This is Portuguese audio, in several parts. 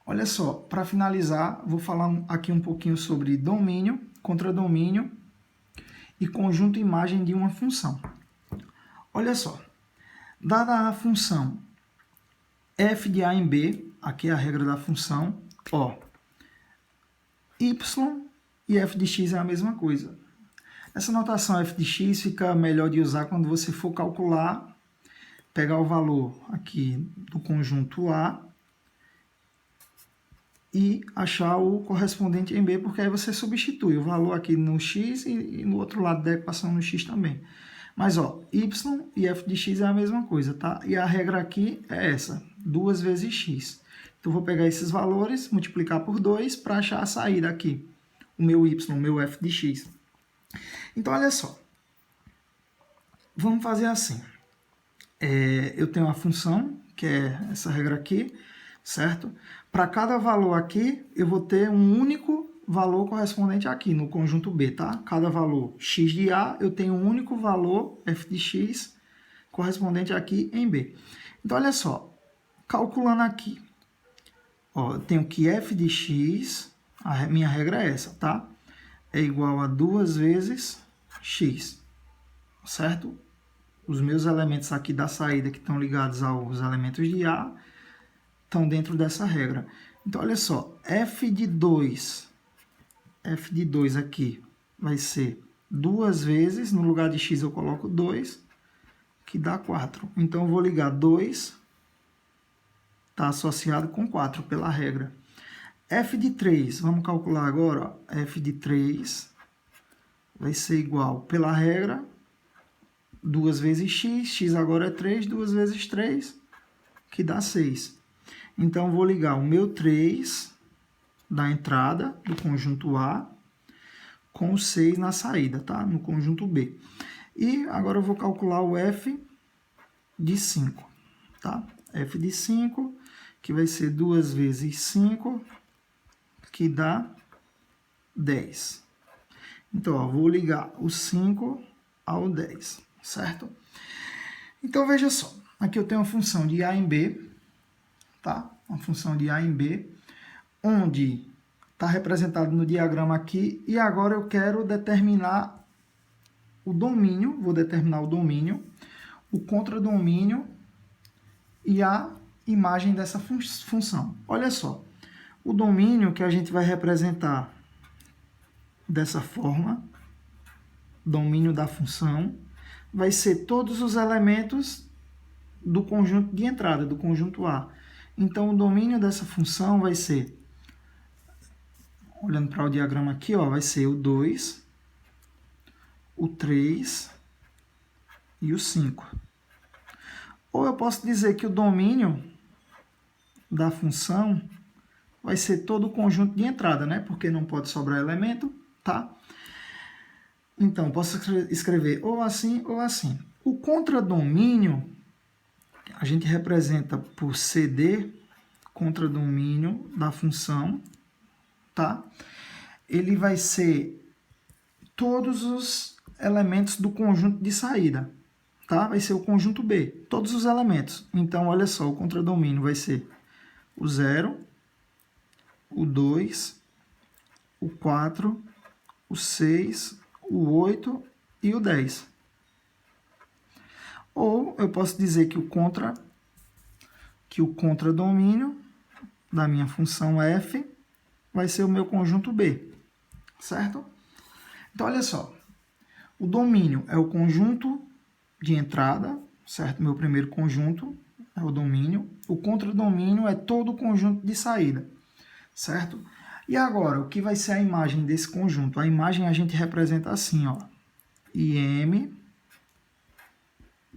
Olha só, para finalizar, vou falar aqui um pouquinho sobre domínio, contradomínio e conjunto imagem de uma função. Olha só, dada a função f de a em b, aqui é a regra da função, ó, y e f de x é a mesma coisa. Essa notação f de x fica melhor de usar quando você for calcular, pegar o valor aqui do conjunto A e achar o correspondente em B, porque aí você substitui o valor aqui no x e no outro lado da equação no x também. Mas, ó, y e f de x é a mesma coisa, tá? E a regra aqui é essa, 2 vezes x. Então, vou pegar esses valores, multiplicar por 2 para achar a saída aqui. O meu y, o meu f de x. Então, olha só. Vamos fazer assim. Eu tenho uma função, que é essa regra aqui, certo? Para cada valor aqui, eu vou ter um único valor correspondente aqui, no conjunto B, tá? Cada valor x de A, eu tenho um único valor, f de x, correspondente aqui em B. Então, olha só, calculando aqui, ó, eu tenho que f de x, a minha regra é essa, tá? É igual a 2 vezes x, certo? Os meus elementos aqui da saída, que estão ligados aos elementos de A, estão dentro dessa regra. Então, olha só, f de 2 aqui vai ser 2 vezes, no lugar de x eu coloco 2, que dá 4. Então, eu vou ligar 2, está associado com 4 pela regra. f de 3, vamos calcular agora, ó, f de 3 vai ser igual, pela regra, 2 vezes x, x agora é 3, 2 vezes 3, que dá 6. Então, vou ligar o meu 3 da entrada do conjunto A com o 6 na saída, tá? No conjunto B. E agora eu vou calcular o f de 5, tá? f de 5, que vai ser 2 vezes 5, que dá 10. Então, ó, vou ligar o 5 ao 10, certo? Então, veja só. Aqui eu tenho uma função de A em B, tá? Uma função de A em B, onde está representado no diagrama aqui, e agora eu quero determinar o domínio, vou determinar o domínio, o contradomínio e a imagem dessa função. Olha só, o domínio que a gente vai representar dessa forma, domínio da função, vai ser todos os elementos do conjunto de entrada, do conjunto A. Então, o domínio dessa função vai ser, olhando para o diagrama aqui, ó, vai ser o 2, o 3 e o 5. Ou eu posso dizer que o domínio da função vai ser todo o conjunto de entrada, né? Porque não pode sobrar elemento, tá? Então, posso escrever ou assim ou assim. O contradomínio a gente representa por CD, contradomínio da função, tá? Ele vai ser todos os elementos do conjunto de saída, tá? Vai ser o conjunto B, todos os elementos. Então, olha só, o contradomínio vai ser o 0, o 2, o 4, o 6, o 8 e o 10. Ou eu posso dizer que o contradomínio da minha função f vai ser o meu conjunto B, certo? Então, olha só, o domínio é o conjunto de entrada, certo? Meu primeiro conjunto é o domínio. O contradomínio é todo o conjunto de saída, certo? E agora, o que vai ser a imagem desse conjunto? A imagem a gente representa assim, ó, IM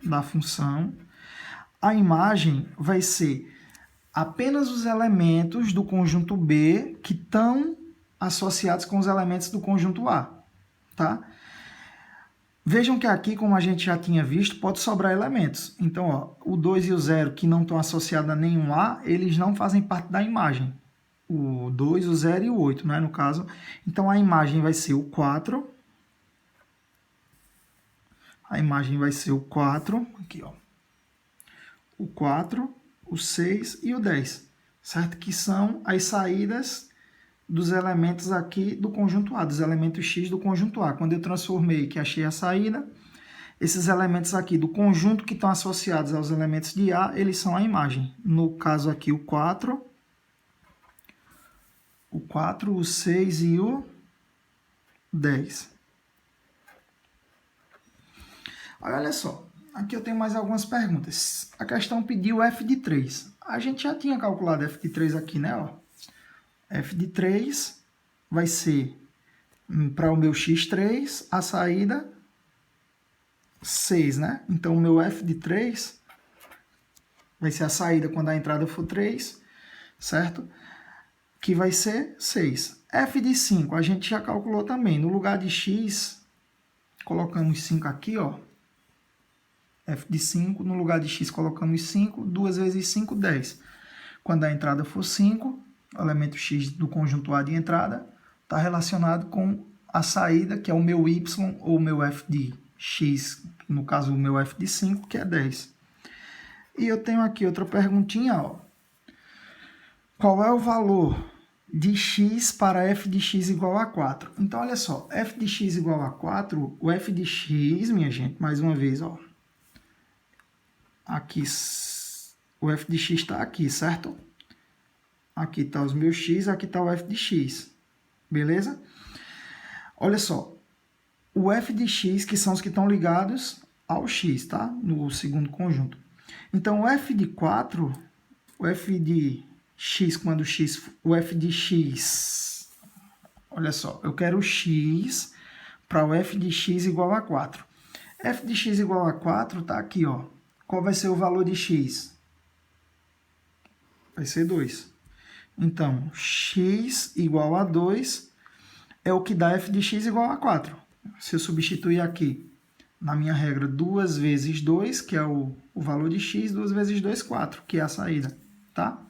da função. A imagem vai ser apenas os elementos do conjunto B que estão associados com os elementos do conjunto A, tá? Vejam que aqui, como a gente já tinha visto, pode sobrar elementos. Então, ó, o 2 e o 0, que não estão associados a nenhum A, eles não fazem parte da imagem. O 2, o 0 e o 8, né, no caso. Então, a imagem vai ser o 4. A imagem vai ser o 4, aqui, ó. O 4, o 6 e o 10, certo? Que são as saídas dos elementos aqui do conjunto A, dos elementos X do conjunto A. Quando eu transformei, que achei a saída, esses elementos aqui do conjunto que estão associados aos elementos de A, eles são a imagem. No caso aqui, o 4, o 6 e o 10. Olha só, aqui eu tenho mais algumas perguntas. A questão pediu f de 3. A gente já tinha calculado f de 3 aqui, né? Ó, f de 3 vai ser, para o meu x3, a saída 6, né? Então, o meu f de 3 vai ser a saída quando a entrada for 3, certo? Que vai ser 6. F de 5, a gente já calculou também. No lugar de x, colocamos 5 aqui, ó. F de 5, no lugar de x colocamos 5, 2 vezes 5, 10. Quando a entrada for 5, o elemento x do conjunto A de entrada está relacionado com a saída, que é o meu y, ou o meu f de x, no caso o meu f de 5, que é 10. E eu tenho aqui outra perguntinha, ó. Qual é o valor de x para f de x igual a 4? Então, olha só, f de x igual a 4, o f de x, minha gente, mais uma vez, ó. Aqui, o f de x está aqui, certo? Aqui está os meus x, aqui está o f de x. Beleza? Olha só, o f de x, que são os que estão ligados ao x, tá? No segundo conjunto. Então, o f de 4, o f de x, quando x, o f de x, olha só, eu quero o x para o f de x igual a 4. F de x igual a 4 está aqui, ó. Qual vai ser o valor de x? Vai ser 2. Então, x igual a 2 é o que dá f de x igual a 4. Se eu substituir aqui, na minha regra, 2 vezes 2, que é o valor de x, 2 vezes 2, 4, que é a saída, tá?